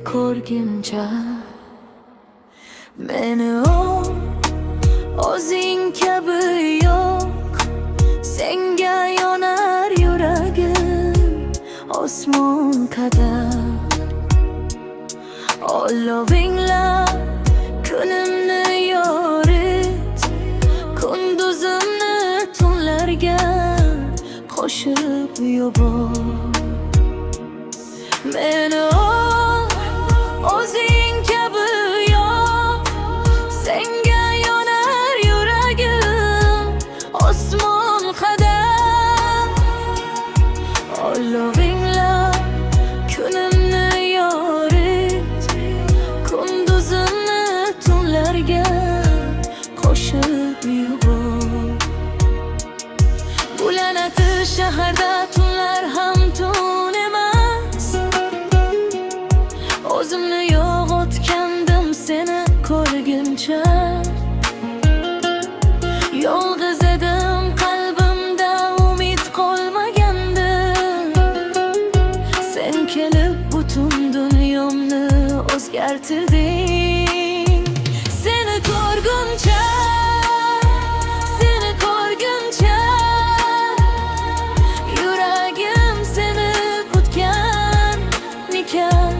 ko'rguncha meni o'zing kabi yo'q. Senga yonar yuragim osmon qadar. Olovingla kunimni yorit, kunduzimni tunlarga qo'shib yubor. Meni o'zing kabi yo'q. Senga yonar yuragim osmon qadar. Olovingla kunimni yorit, kunduzimni tunlarga qo'shib yubor. Bu la'nati shaharda tunlar ham tun emas. O'zimni yo'g'otgandim seni ko'rguncha. Yolg'iz edim, qalbimda umid qolmagandi. Sen kelib butun dunyomni o'zgartirding. Seni ko'rguncha, seni ko'rguncha yuragim seni kutgan ekan.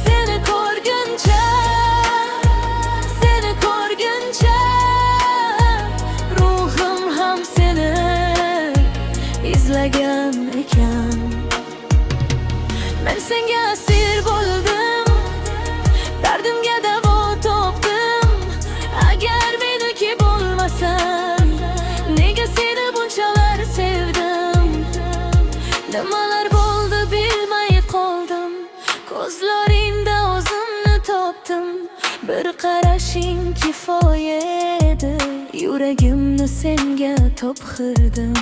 Seni ko'rguncha, seni ko'rguncha ruhim ham seni izlagan ekan. Men senga asir bo'ldim, dardimga davo topdim. Agar meniki bo'lmasan, nega seni bunchalar sevdim? Nimalar bo'ldi bilmay qoldim. Ko'zlaringda o'zimni topdim. Bir qarashing kifoya edi, yuragimni senga topxirdim.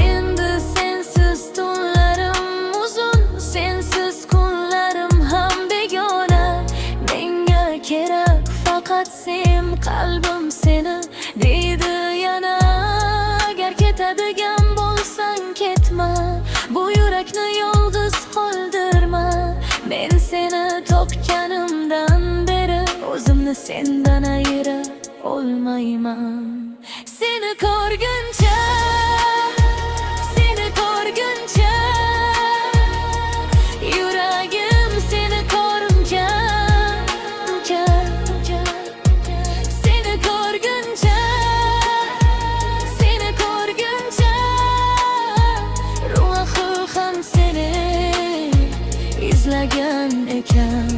Endi sensiz tunlarim uzun, sensiz kunlarim ham begona. Menga kerak faqat sen, qalbim seni deydi yana. Agar ketadigan bo'lsang ketma, bu yurakni yolg'iz qoldirma. Men seni topganimdan beri o'zimni sendan ayira olmayman. Seni ko'rguncha, seni ko'rguncha yuragim seni ko'rgan. Seni ko'rguncha, seni ko'rguncha ruhi ham seni izlagan ekan.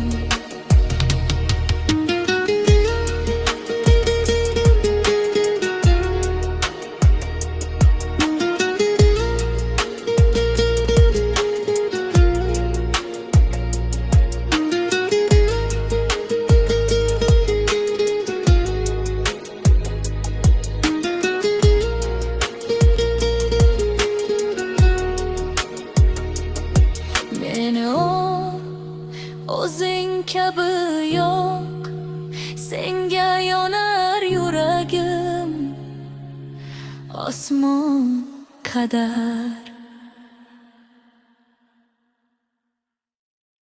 Meni o'zing kabi yo'q. Senga yonar yuragim osmon qadar.